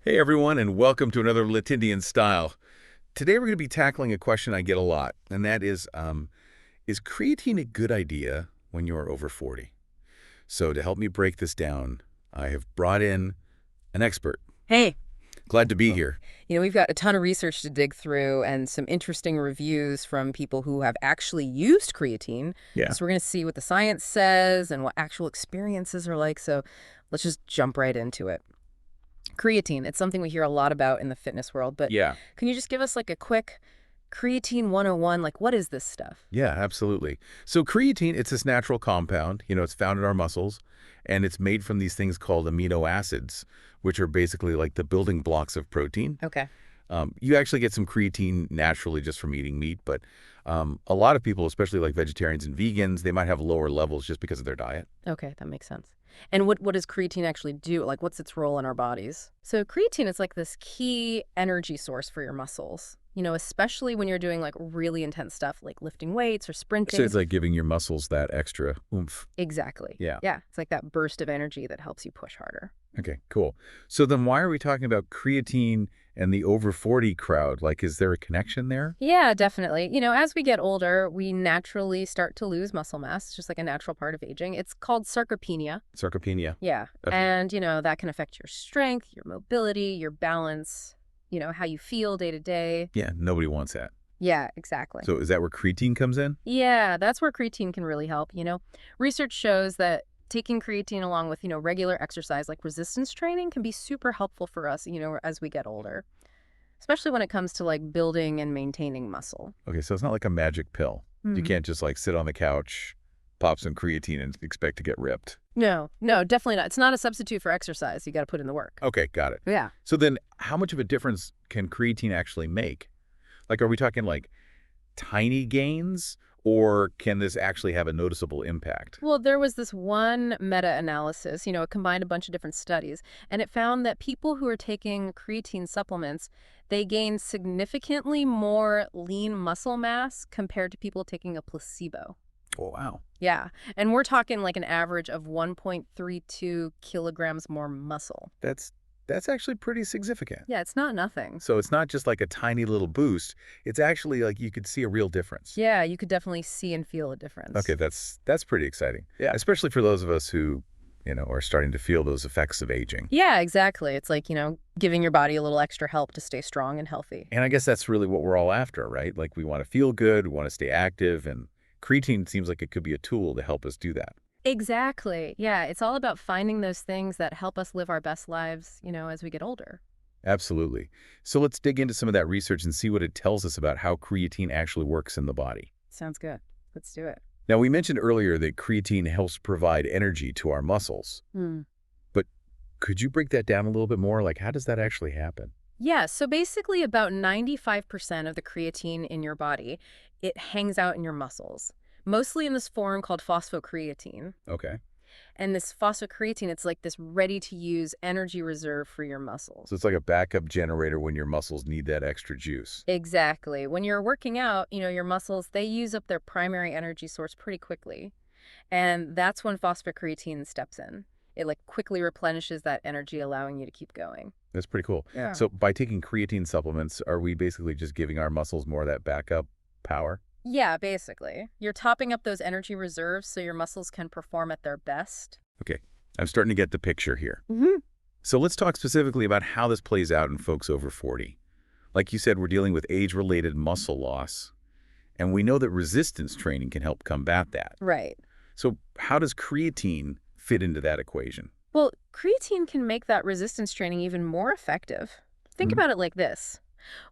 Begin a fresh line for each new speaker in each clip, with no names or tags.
Hey everyone, and welcome to another Latindian Style. Today we're going to be tackling a question I get a lot, and that is creatine a good idea when you're over 40? So to help me break this down, I have brought in an expert.
Hey,
Glad to be here.
we've got a ton of research to dig through and some interesting reviews from people who have actually used creatine.
Yeah.
So we're going to see what the science says and what actual experiences are like. So let's just jump right into it. Creatine, it's something we hear a lot about in the fitness world, but
Yeah.
can you just give us like a quick creatine 101? Like, what is this stuff?
Yeah, absolutely. So creatine, it's this natural compound. It's found in our muscles, and it's made from these things called amino acids, which are basically like the building blocks of protein.
Okay.
You actually get some creatine naturally just from eating meat, but a lot of people, especially like vegetarians and vegans, they might have lower levels just because of their diet.
Okay, that makes sense. And what does creatine actually do? Like, what's its role in our bodies? So creatine is like this key energy source for your muscles, especially when you're doing like really intense stuff like lifting weights or
So
sprinting.
it's like giving your muscles that extra oomph.
Exactly.
Yeah.
Yeah, it's like that burst of energy that helps you push harder.
Okay, cool. So then why are we talking about creatine and the over 40 crowd? Like, is there a connection there?
Yeah, definitely. As we get older, we naturally start to lose muscle mass. It's just like a natural part of aging. It's called sarcopenia.
Sarcopenia.
Yeah.
Okay.
And, that can affect your strength, your mobility, your balance, how you feel day to day.
Yeah, nobody wants that.
Yeah, exactly.
So is that where creatine comes in?
Yeah, that's where creatine can really help. Research shows that taking creatine along with, regular exercise like resistance training can be super helpful for us, as we get older, especially when it comes to like building and maintaining muscle.
Okay, so it's not like a magic pill. You
Hmm.
can't just like sit on the couch, pop some creatine and expect to get ripped.
No, no, definitely not. It's not a substitute for exercise. You got to put in the work.
Okay, got it.
Yeah.
So then how much of a difference can creatine actually make? Like, are we talking like tiny gains, or can this actually have a noticeable impact?
Well, there was this one meta-analysis, it combined a bunch of different studies, and it found that people who are taking creatine supplements, they gained significantly more lean muscle mass compared to people taking a placebo.
Oh, wow.
Yeah, and we're talking like an average of 1.32 kilograms more muscle.
That's actually pretty significant.
Yeah, it's not nothing.
So it's not just like a tiny little boost. It's actually like you could see a real difference.
Yeah, you could definitely see and feel a
Okay,
difference.
that's pretty exciting. Yeah, especially for those of us who, are starting to feel those effects of aging.
Yeah, exactly. It's like, giving your body a little extra help to stay strong and healthy.
And I guess that's really what we're all after, right? Like we want to feel good, we want to stay active, and creatine seems like it could be a tool to help us do that.
Exactly. Yeah, it's all about finding those things that help us live our best lives, as we get older.
Absolutely. So let's dig into some of that research and see what it tells us about how creatine actually works in the body.
Sounds good. Let's do it.
Now, we mentioned earlier that creatine helps provide energy to our muscles,
Hmm.
but could you break that down a little bit more? Like, how does that actually happen?
Yeah, so basically about 95% of the creatine in your body, it hangs out in your muscles, mostly in this form called phosphocreatine.
Okay.
And this phosphocreatine, it's like this ready-to-use energy reserve for your
So
muscles.
it's like a backup generator when your muscles need that extra juice.
Exactly. When you're working out, your muscles, they use up their primary energy source pretty quickly. And that's when phosphocreatine steps in. It like quickly replenishes that energy, allowing you to keep going.
That's pretty cool.
Yeah.
So by taking creatine supplements, are we basically just giving our muscles more of that backup power?
Yeah, basically. You're topping up those energy reserves so your muscles can perform at their best.
Okay, I'm starting to get the picture here.
Hmm.
So let's talk specifically about how this plays out in folks over 40. Like you said, we're dealing with age-related muscle loss, and we know that resistance training can help combat that.
Right.
So how does creatine fit into that equation?
Well, creatine can make that resistance training even more effective. Think
Mhm.
about it like this.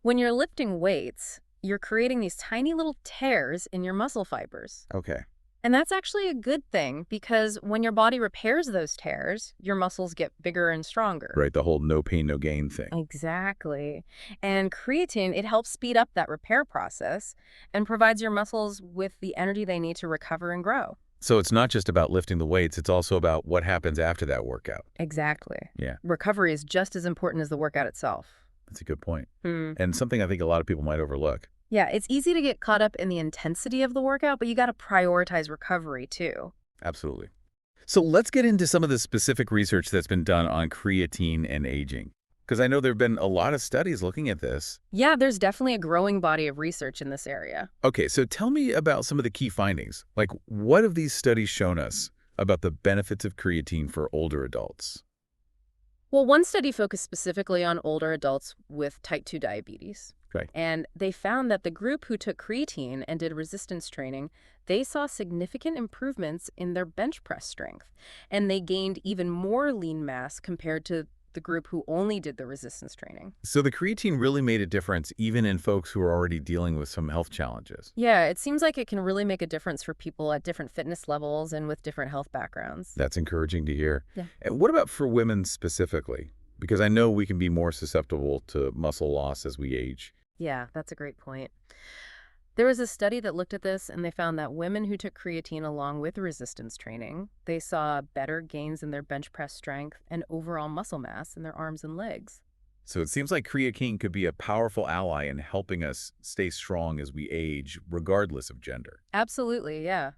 When you're lifting weights, you're creating these tiny little tears in your muscle fibers.
Okay.
And that's actually a good thing because when your body repairs those tears, your muscles get bigger and stronger.
Right, the whole no pain, no gain thing.
Exactly. And creatine, it helps speed up that repair process and provides your muscles with the energy they need to recover and grow.
So it's not just about lifting the weights, it's also about what happens after that workout.
Exactly.
Yeah,
Recovery is just as important as the workout itself.
that's a good point.
Hmm.
And something I think a lot of people might overlook.
Yeah, it's easy to get caught up in the intensity of the workout, but you got to prioritize recovery too.
Absolutely. So let's get into some of the specific research that's been done on creatine and aging. Because I know there have been a lot of studies looking at this.
Yeah, there's definitely a growing body of research in this area.
Okay, so tell me about some of the key findings. Like, what have these studies shown us about the benefits of creatine for older adults?
Well, one study focused specifically on older adults with type 2 diabetes.
Okay.
And they found that the group who took creatine and did resistance training, they saw significant improvements in their bench press strength. And they gained even more lean mass compared to the group who only did the resistance training.
So the creatine really made a difference even in folks who are already dealing with some health challenges.
Yeah, it seems like it can really make a difference for people at different fitness levels and with different health backgrounds.
That's encouraging to hear.
Yeah.
And what about for women specifically? Because I know we can be more susceptible to muscle loss as we age.
Yeah, that's a great point. There was a study that looked at this, and they found that women who took creatine along with resistance training, they saw better gains in their bench press strength and overall muscle mass in their arms and legs.
So it seems like creatine could be a powerful ally in helping us stay strong as we age, regardless of gender.
Absolutely, yeah.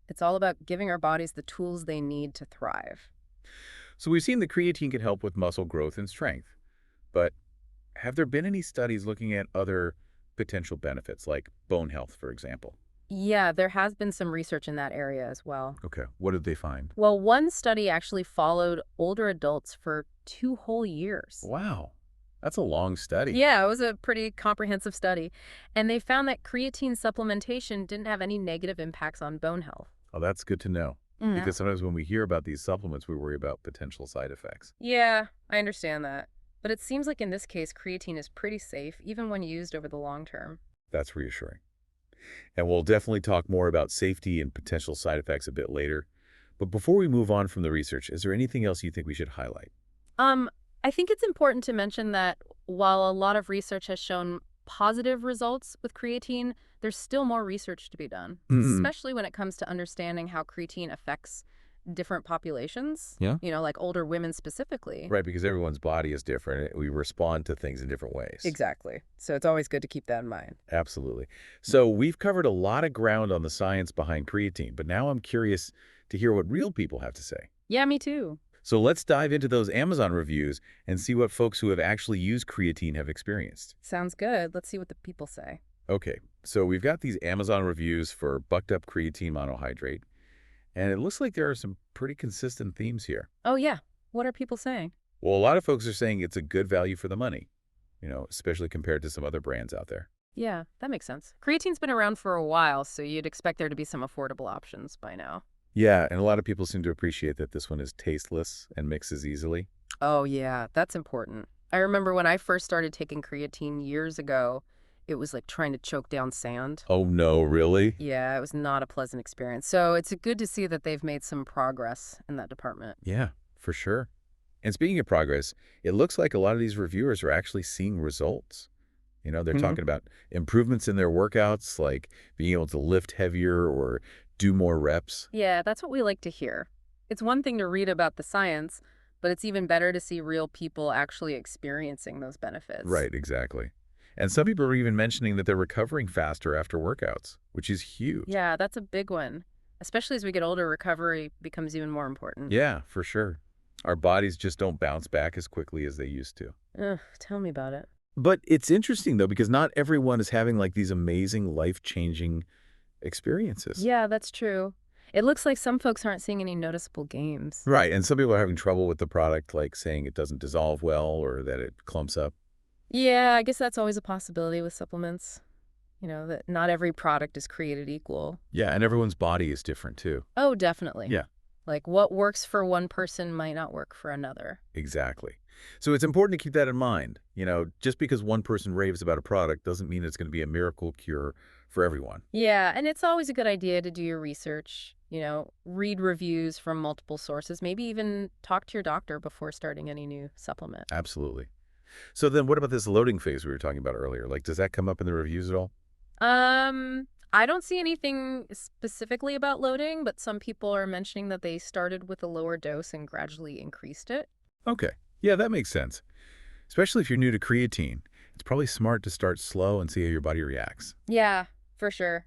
It's all about giving our bodies the tools they need to thrive.
So we've seen that creatine can help with muscle growth and strength. But have there been any studies looking at other potential benefits, like bone health, for example?
Yeah, there has been some research in that area as well.
Okay, what did they find?
Well, one study actually followed older adults for 2 whole years.
Wow, that's a long study.
Yeah, it was a pretty comprehensive study. And they found that creatine supplementation didn't have any negative impacts on bone health.
Oh, that's good to know.
Yeah.
Because sometimes when we hear about these supplements, we worry about potential side effects.
Yeah, I understand that. But it seems like in this case, creatine is pretty safe, even when used over the long term.
That's reassuring. And we'll definitely talk more about safety and potential side effects a bit later. But before we move on from the research, is there anything else you think we should highlight?
Um, I think it's important to mention that while a lot of research has shown positive results with creatine, there's still more research to be done,
Mm-hmm.
especially when it comes to understanding how creatine affects different populations,
Yeah.
like older women specifically.
Right, because everyone's body is different. We respond to things in different ways.
Exactly. So it's always good to keep that in mind.
Absolutely. So we've covered a lot of ground on the science behind creatine, but now I'm curious to hear what real people have to say.
Yeah, me too.
So let's dive into those Amazon reviews and see what folks who have actually used creatine have experienced.
Sounds good. Let's see what the people say.
Okay, so we've got these Amazon reviews for bucked up creatine monohydrate, and it looks like there are some pretty consistent themes here.
Oh, yeah. What are people saying?
Well, a lot of folks are saying it's a good value for the money, especially compared to some other brands out there.
Yeah, that makes sense. Creatine's been around for a while, so you'd expect there to be some affordable options by now.
Yeah, and a lot of people seem to appreciate that this one is tasteless and mixes easily.
Oh, yeah, that's important. I remember when I first started taking creatine years ago, it was like trying to choke down sand.
Oh, no, really?
Yeah, it was not a pleasant experience. So it's good to see that they've made some progress in that department.
Yeah, for sure. And speaking of progress, it looks like a lot of these reviewers are actually seeing results. They're
Mhm.
talking about improvements in their workouts, like being able to lift heavier or do more reps.
Yeah, that's what we like to hear. It's one thing to read about the science, but it's even better to see real people actually experiencing those benefits.
Right, exactly. And some people are even mentioning that they're recovering faster after workouts, which is huge.
Yeah, that's a big one. Especially as we get older, recovery becomes even more important.
Yeah, for sure. Our bodies just don't bounce back as quickly as they used to.
Ugh, tell me about it.
But it's interesting, though, because not everyone is having like these amazing life-changing experiences.
Yeah, that's true. It looks like some folks aren't seeing any noticeable gains.
Right, and some people are having trouble with the product, like saying it doesn't dissolve well or that it clumps up.
Yeah, I guess that's always a possibility with supplements. That not every product is created equal.
Yeah, and everyone's body is different, too.
Oh, definitely.
Yeah.
Like what works for one person might not work for another.
Exactly. So it's important to keep that in mind. Just because one person raves about a product doesn't mean it's going to be a miracle cure for everyone.
Yeah, and it's always a good idea to do your research, read reviews from multiple sources, maybe even talk to your doctor before starting any new supplement.
Absolutely. So then what about this loading phase we were talking about earlier? Like, does that come up in the reviews at all?
I don't see anything specifically about loading, but some people are mentioning that they started with a lower dose and gradually increased it.
Okay. Yeah, that makes sense. Especially if you're new to creatine. It's probably smart to start slow and see how your body reacts.
Yeah, for sure.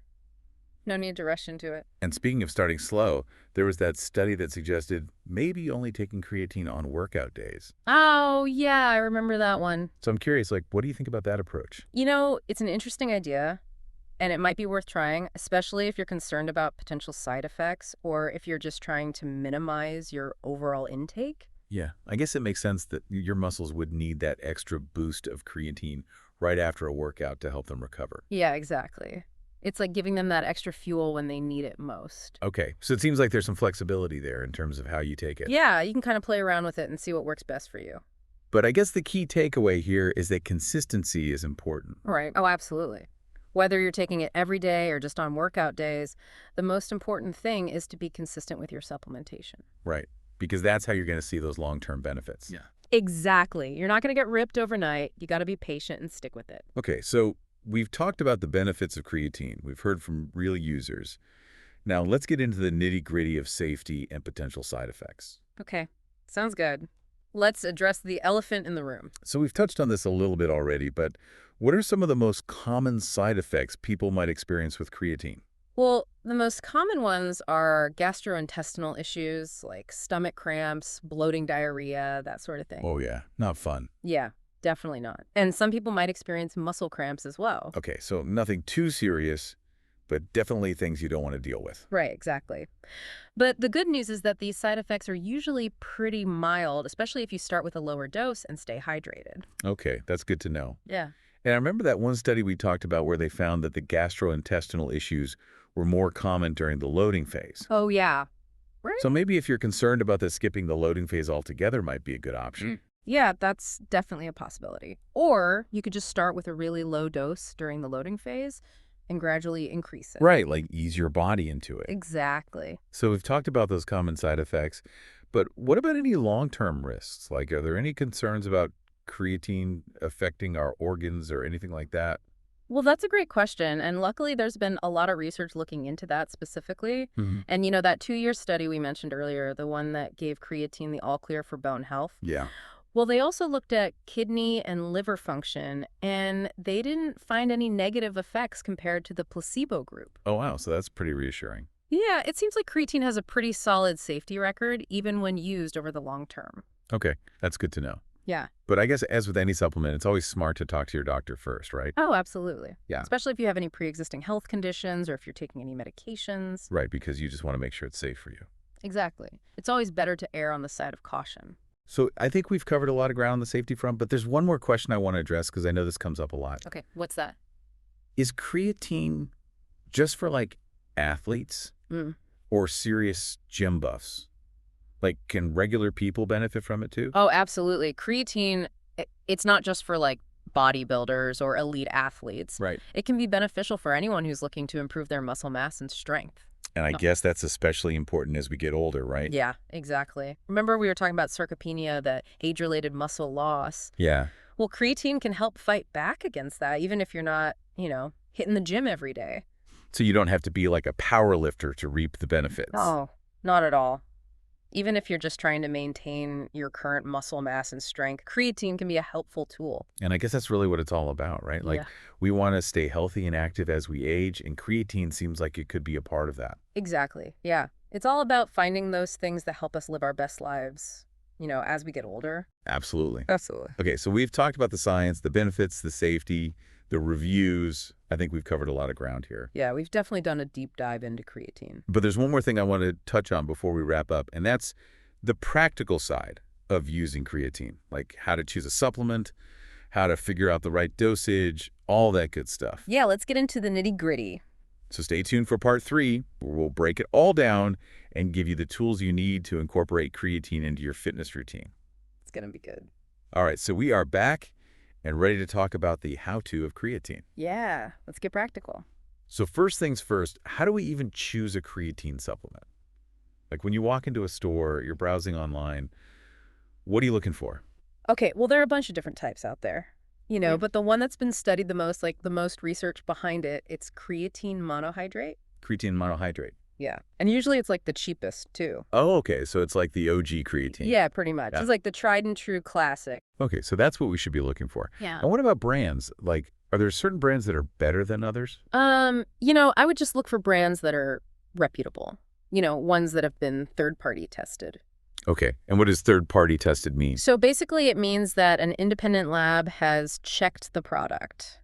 No need to rush into it.
And speaking of starting slow, there was that study that suggested maybe only taking creatine on workout days.
Oh, yeah, I remember that one.
So I'm curious, like, what do you think about that approach?
It's an interesting idea, and it might be worth trying, especially if you're concerned about potential side effects or if you're just trying to minimize your overall intake.
Yeah, I guess it makes sense that your muscles would need that extra boost of creatine right after a workout to help them recover.
Yeah, exactly. It's like giving them that extra fuel when they need it most.
Okay, so it seems like there's some flexibility there in terms of how you take it.
Yeah, you can kind of play around with it and see what works best for you.
But I guess the key takeaway here is that consistency is important.
Right. Oh, absolutely. Whether you're taking it every day or just on workout days, the most important thing is to be consistent with your supplementation.
Right, because that's how you're going to see those long-term benefits.
Yeah. Exactly. You're not going to get ripped overnight. You got to be patient and stick with it.
Okay, so we've talked about the benefits of creatine. We've heard from real users. Now let's get into the nitty-gritty of safety and potential side effects.
Okay. Sounds good. Let's address the elephant in the room.
So we've touched on this a little bit already, but what are some of the most common side effects people might experience with creatine?
Well, the most common ones are gastrointestinal issues like stomach cramps, bloating, diarrhea, that sort of thing.
Oh yeah, not fun.
Yeah, definitely not. And some people might experience muscle cramps as well.
Okay, so nothing too serious, but definitely things you don't want to deal with.
Right, exactly. But the good news is that these side effects are usually pretty mild, especially if you start with a lower dose and stay hydrated.
Okay, that's good to know.
Yeah.
And I remember that one study we talked about where they found that the gastrointestinal issues were more common during the loading phase.
Oh, yeah. Right.
So maybe if you're concerned about the skipping the loading phase altogether might be a good option.
Yeah, that's definitely a possibility. Or you could just start with a really low dose during the loading phase and gradually increase it.
Right, like ease your body into it.
Exactly.
So we've talked about those common side effects, but what about any long-term risks? Like, are there any concerns about creatine affecting our organs or anything like that?
Well, that's a great question. And luckily, there's been a lot of research looking into that specifically. And, that 2-year study we mentioned earlier, the one that gave creatine the all clear for bone health.
Yeah.
Well, they also looked at kidney and liver function, and they didn't find any negative effects compared to the placebo group.
Oh, wow. So that's pretty reassuring.
Yeah, it seems like creatine has a pretty solid safety record, even when used over the long term.
Okay, that's good to know.
Yeah.
But I guess as with any supplement, it's always smart to talk to your doctor first, right?
Oh, absolutely.
Yeah.
Especially if you have any pre-existing health conditions or if you're taking any medications.
Right, because you just want to make sure it's safe for you.
Exactly. It's always better to err on the side of caution.
So I think we've covered a lot of ground on the safety front, but there's one more question I want to address because I know this comes up a lot.
Okay, what's that?
Is creatine just for like athletes or serious gym buffs? Like, can regular people benefit from it too?
Oh, absolutely. Creatine, it's not just for like bodybuilders or elite athletes.
Right.
It can be beneficial for anyone who's looking to improve their muscle mass and strength.
And I guess that's especially important as we get older, right?
Yeah, exactly. Remember we were talking about sarcopenia, the age-related muscle loss?
Yeah.
Well, creatine can help fight back against that, even if you're not, hitting the gym every day.
So you don't have to be like a power lifter to reap the benefits.
Oh, not at all. Even if you're just trying to maintain your current muscle mass and strength, creatine can be a helpful tool.
And I guess that's really what it's all about, right? Like, we want to stay healthy and active as we age, and creatine seems like it could be a part of that.
Exactly. Yeah. It's all about finding those things that help us live our best lives, as we get older.
Absolutely.
Absolutely.
Okay, so we've talked about the science, the benefits, the safety, the reviews. I think we've covered a lot of ground here.
Yeah, we've definitely done a deep dive into creatine.
But there's one more thing I want to touch on before we wrap up, and that's the practical side of using creatine, like how to choose a supplement, how to figure out the right dosage, all that good stuff.
Yeah, let's get into the nitty-gritty.
So stay tuned for part 3, where we'll break it all down and give you the tools you need to incorporate creatine into your fitness routine.
It's going to be good.
All right, so we are back and ready to talk about the how-to of creatine.
Yeah, let's get practical.
So first things first, how do we even choose a creatine supplement? Like when you walk into a store, you're browsing online, what are you looking for?
Okay, well, there are a bunch of different types out there, but the one that's been studied the most, like the most research behind it, it's creatine monohydrate.
Creatine monohydrate.
Yeah. And usually it's like the cheapest too.
Oh, okay. So it's like the OG creatine.
Yeah, pretty much.
Yeah.
It's like the tried and true classic.
Okay, so that's what we should be looking for.
Yeah.
And what about brands? Like, Are there certain brands that are better than others?
I would just look for brands that are reputable. Ones that have been third-party tested.
Okay. And what does third-party tested mean?
So basically it means that an independent lab has checked the product,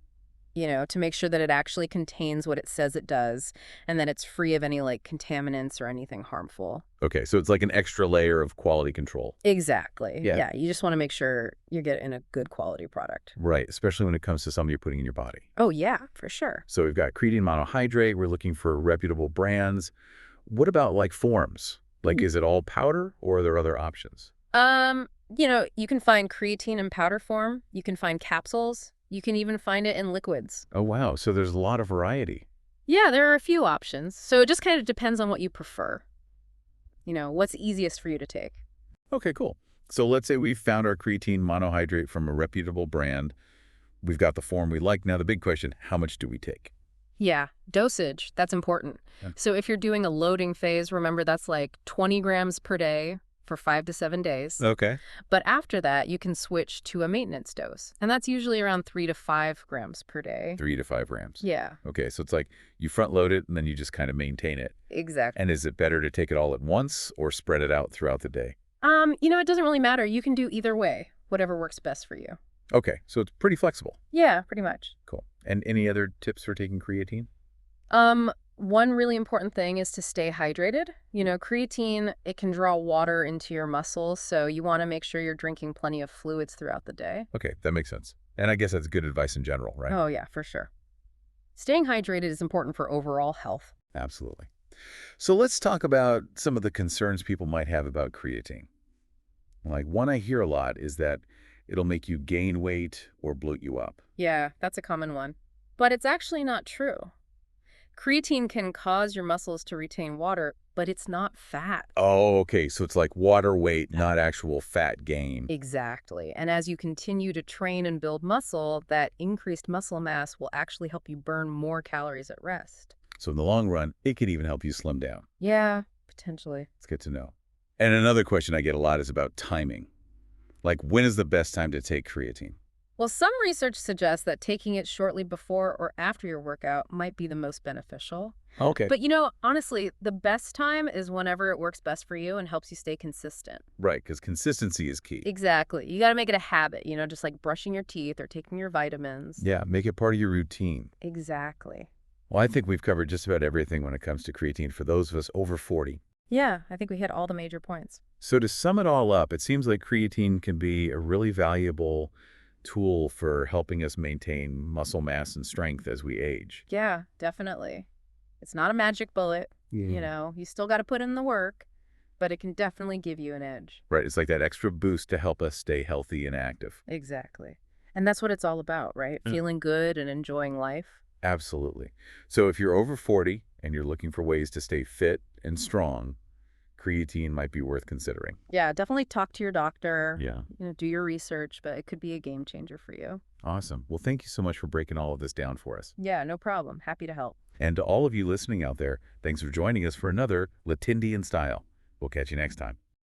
to make sure that it actually contains what it says it does and that it's free of any like contaminants or anything harmful.
Okay, so it's like an extra layer of quality control.
Exactly.
Yeah.
Yeah, you just want to make sure you're getting a good quality product.
Right, especially when it comes to something you're putting in your body.
Oh, yeah, for sure.
So we've got creatine monohydrate. We're looking for reputable brands. What about forms? Is it all powder or are there other options?
You can find creatine in powder form. You can find capsules. You can even find it in liquids.
Oh, wow. So there's a lot of variety.
Yeah, there are a few options. So it just kind of depends on what you prefer. What's easiest for you to take.
Okay, cool. So let's say we found our creatine monohydrate from a reputable brand. We've got the form we like. Now the big question, how much do we take?
Yeah, dosage, that's important.
Yeah.
So if you're doing a loading phase, remember that's like 20 grams per day for 5 to 7 days.
Okay.
But after that, you can switch to a maintenance dose. And that's usually around 3 to 5 grams per day.
3 to 5 grams.
Yeah,
Okay, so it's like you front load it and then you just kind of maintain it.
exactly.
And is it better to take it all at once or spread it out throughout the day?
It doesn't really matter. You can do either way, whatever works best for you.
Okay, so it's pretty flexible.
Yeah, pretty much.
Cool. And any other tips for taking creatine?
One really important thing is to stay hydrated. Creatine, it can draw water into your muscles, so you want to make sure you're drinking plenty of fluids throughout the day.
Okay, that makes sense. And I guess that's good advice in general, right?
Oh, yeah, for sure. Staying hydrated is important for overall health.
Absolutely. So let's talk about some of the concerns people might have about creatine. One I hear a lot is that it'll make you gain weight or bloat you up.
Yeah, that's a common one. But it's actually not true. Creatine can cause your muscles to retain water, but it's not fat.
Oh, okay. So it's like water weight, not actual fat gain.
Exactly. And as you continue to train and build muscle, that increased muscle mass will actually help you burn more calories at rest.
So in the long run, it could even help you slim down.
Yeah, potentially.
It's good to know. And another question I get a lot is about timing. When is the best time to take creatine?
Well, some research suggests that taking it shortly before or after your workout might be the most beneficial.
Okay.
But honestly, the best time is whenever it works best for you and helps you stay consistent.
Right, because consistency is key.
Exactly. You got to make it a habit, just like brushing your teeth or taking your vitamins.
Yeah, make it part of your routine.
Exactly.
Well, I think we've covered just about everything when it comes to creatine for those of us over 40.
Yeah, I think we hit all the major points.
So to sum it all up, it seems like creatine can be a really valuable tool for helping us maintain muscle mass and strength as we age.
Yeah, definitely. It's not a magic bullet. You still got to put in the work, but it can definitely give you an edge.
Right, it's like that extra boost to help us stay healthy and active.
Exactly. And that's what it's all about, right? Feeling good and enjoying life.
Absolutely. So if you're over 40 and you're looking for ways to stay fit and strong, creatine might be worth considering.
Yeah, definitely talk to your doctor.
Yeah.
Do your research, but it could be a game changer for you.
Awesome. Well, thank you so much for breaking all of this down for us.
Yeah, no problem. Happy to help.
And to all of you listening out there, thanks for joining us for another Latindian Style. We'll catch you next time.